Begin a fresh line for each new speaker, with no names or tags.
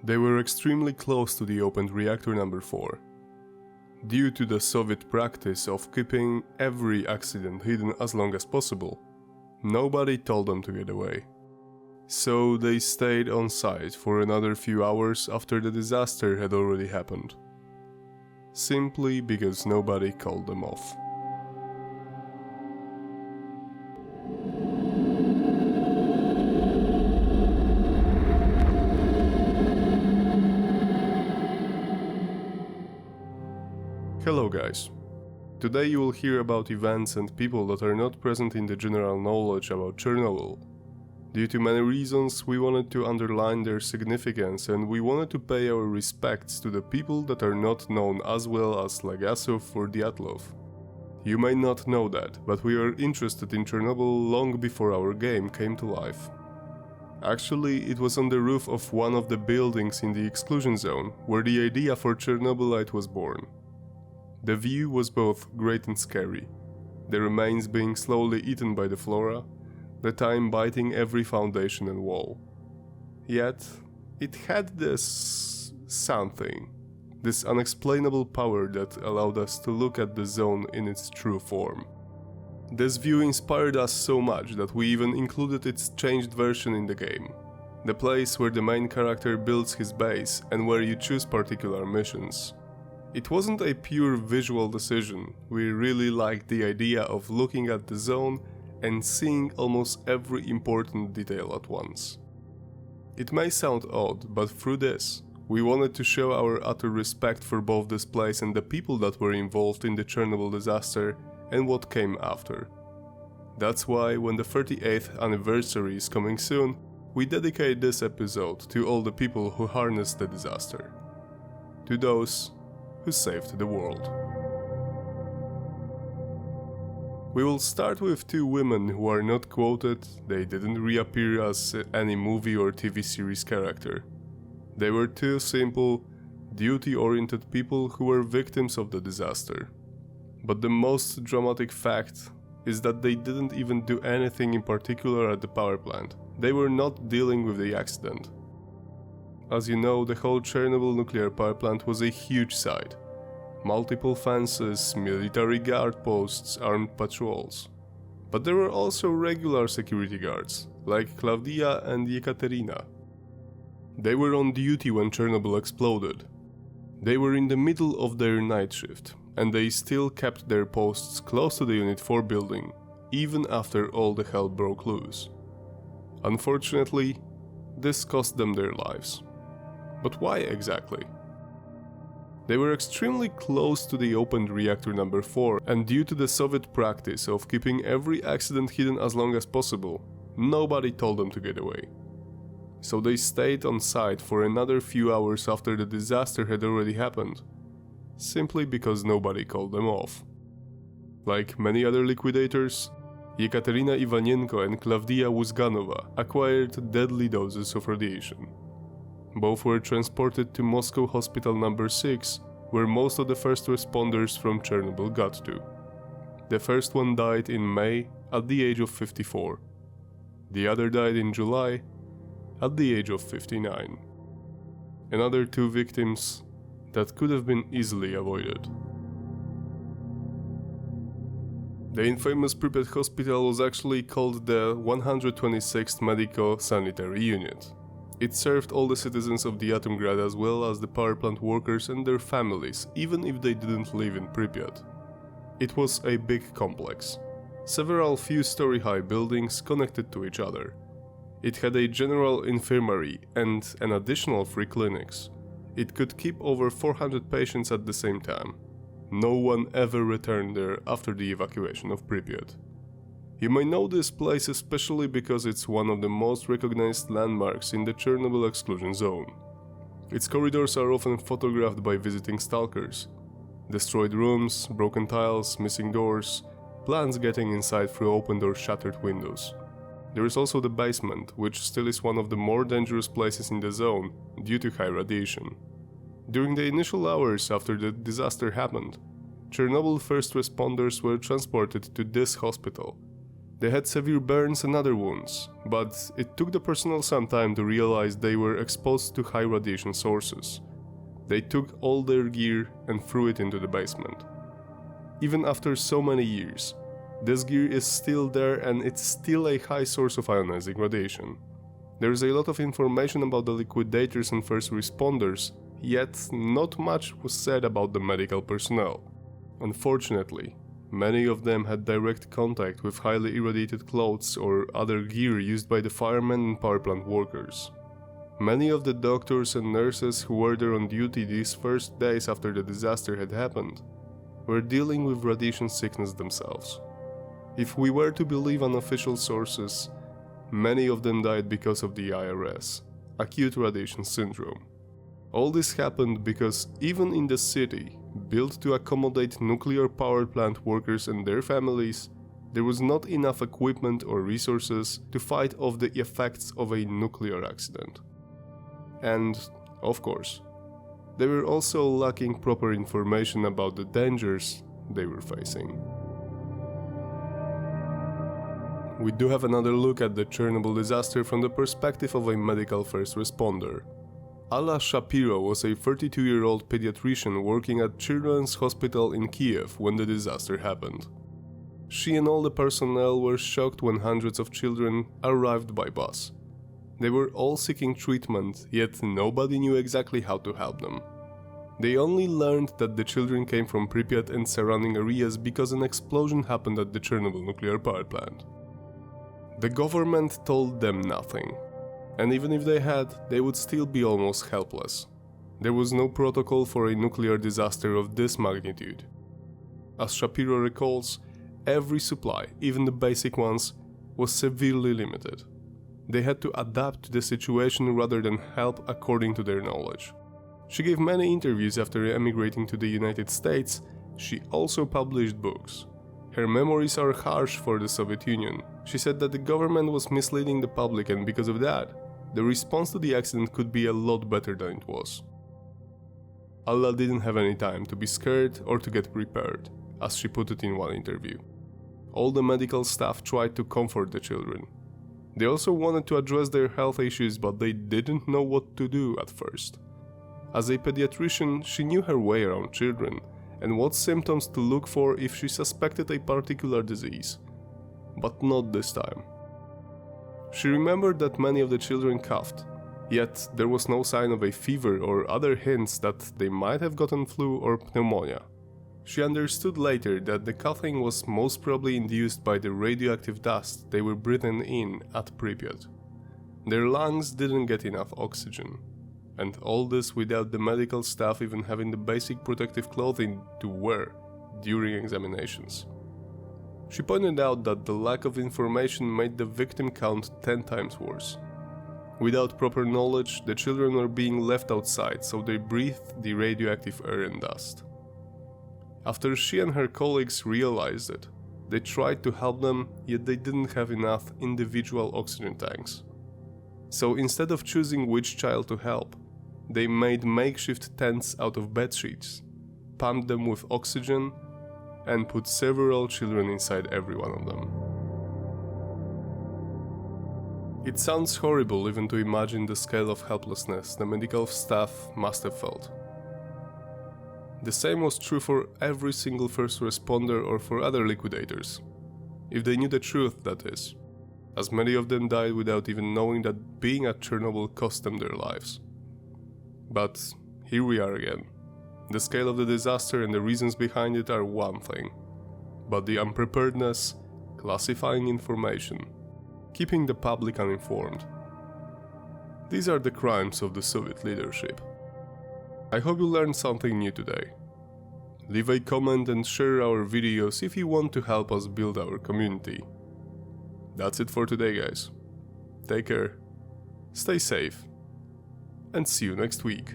They were extremely close to the opened reactor number 4. Due to the Soviet practice of keeping every accident hidden as long as possible, nobody told them to get away. So they stayed on site for another few hours after the disaster had already happened. Simply because nobody called them off. Hello guys. Today you will hear about events and people that are not present in the general knowledge about Chernobyl. Due to many reasons, we wanted to underline their significance and we wanted to pay our respects to the people that are not known as well as Legasov or Dyatlov. You may not know that, but we are interested in Chernobyl long before our game came to life. Actually, it was on the roof of one of the buildings in the exclusion zone where the idea for Chernobylite was born. The view was both great and scary, the remains being slowly eaten by the flora, the time biting every foundation and wall. Yet, it had this something, this unexplainable power that allowed us to look at the zone in its true form. This view inspired us so much that we even included its changed version in the game, the place where the main character builds his base and where you choose particular missions. It wasn't a pure visual decision, we really liked the idea of looking at the zone and seeing almost every important detail at once. It may sound odd, but through this, we wanted to show our utter respect for both this place and the people that were involved in the Chernobyl disaster and what came after. That's why when the 38th anniversary is coming soon, we dedicate this episode to all the people who harnessed the disaster. To those who saved the world. We will start with two women who are not quoted, they didn't reappear as any movie or TV series character. They were two simple, duty-oriented people who were victims of the disaster. But the most dramatic fact is that they didn't even do anything in particular at the power plant. They were not dealing with the accident. As you know, the whole Chernobyl nuclear power plant was a huge site. Multiple fences, military guard posts, armed patrols. But there were also regular security guards, like Claudia and Ekaterina. They were on duty when Chernobyl exploded. They were in the middle of their night shift, and they still kept their posts close to the Unit 4 building, even after all the hell broke loose. Unfortunately, this cost them their lives. But why exactly? They were extremely close to the opened reactor number 4, and due to the Soviet practice of keeping every accident hidden as long as possible, nobody told them to get away. So they stayed on site for another few hours after the disaster had already happened, simply because nobody called them off. Like many other liquidators, Ekaterina Ivanenko and Claudia Wuzganova acquired deadly doses of radiation. Both were transported to Moscow Hospital number 6, where most of the first responders from Chernobyl got to. The first one died in May at the age of 54. The other died in July at the age of 59. Another two victims that could have been easily avoided. The infamous Pripyat hospital was actually called the 126th Medico-Sanitary Unit. It served all the citizens of the Atomgrad as well as the power plant workers and their families, even if they didn't live in Pripyat. It was a big complex. Several few-story-high buildings connected to each other. It had a general infirmary and an additional 3 clinics. It could keep over 400 patients at the same time. No one ever returned there after the evacuation of Pripyat. You may know this place especially because it's one of the most recognized landmarks in the Chernobyl exclusion zone. Its corridors are often photographed by visiting stalkers. Destroyed rooms, broken tiles, missing doors, plants getting inside through opened or shattered windows. There is also the basement, which still is one of the more dangerous places in the zone due to high radiation. During the initial hours after the disaster happened, Chernobyl first responders were transported to this hospital, They had severe burns and other wounds, but it took the personnel some time to realize they were exposed to high radiation sources. They took all their gear and threw it into the basement. Even after so many years, this gear is still there and it's still a high source of ionizing radiation. There is a lot of information about the liquidators and first responders, yet not much was said about the medical personnel. Unfortunately, many of them had direct contact with highly irradiated clothes or other gear used by the firemen and power plant workers. Many of the doctors and nurses who were there on duty these first days after the disaster had happened were dealing with radiation sickness themselves. If we were to believe unofficial sources, many of them died because of the IRS, acute radiation syndrome. All this happened because even in the city, built to accommodate nuclear power plant workers and their families, there was not enough equipment or resources to fight off the effects of a nuclear accident. And, of course, they were also lacking proper information about the dangers they were facing. We do have another look at the Chernobyl disaster from the perspective of a medical first responder. Alla Shapiro was a 32-year-old pediatrician working at Children's Hospital in Kiev when the disaster happened. She and all the personnel were shocked when hundreds of children arrived by bus. They were all seeking treatment, yet nobody knew exactly how to help them. They only learned that the children came from Pripyat and surrounding areas because an explosion happened at the Chernobyl nuclear power plant. The government told them nothing, and even if they had, they would still be almost helpless. There was no protocol for a nuclear disaster of this magnitude. As Shapiro recalls, every supply, even the basic ones, was severely limited. They had to adapt to the situation rather than help according to their knowledge. She gave many interviews after emigrating to the United States. She also published books. Her memories are harsh for the Soviet Union. She said that the government was misleading the public, and because of that, the response to the accident could be a lot better than it was. Alla didn't have any time to be scared or to get prepared, as she put it in one interview. All the medical staff tried to comfort the children. They also wanted to address their health issues, but they didn't know what to do at first. As a pediatrician, she knew her way around children and what symptoms to look for if she suspected a particular disease. But not this time. She remembered that many of the children coughed, yet there was no sign of a fever or other hints that they might have gotten flu or pneumonia. She understood later that the coughing was most probably induced by the radioactive dust they were breathing in at Pripyat. Their lungs didn't get enough oxygen, and all this without the medical staff even having the basic protective clothing to wear during examinations. She pointed out that the lack of information made the victim count 10 times worse. Without proper knowledge, the children were being left outside, so they breathed the radioactive air and dust. After she and her colleagues realized it, they tried to help them, yet they didn't have enough individual oxygen tanks. So instead of choosing which child to help, they made makeshift tents out of bedsheets, pumped them with oxygen, and put several children inside every one of them. It sounds horrible even to imagine the scale of helplessness the medical staff must have felt. The same was true for every single first responder or for other liquidators. If they knew the truth, that is. As many of them died without even knowing that being at Chernobyl cost them their lives. But here we are again. The scale of the disaster and the reasons behind it are one thing. But the unpreparedness, classifying information, keeping the public uninformed. These are the crimes of the Soviet leadership. I hope you learned something new today. Leave a comment and share our videos if you want to help us build our community. That's it for today, guys. Take care, stay safe, and see you next week.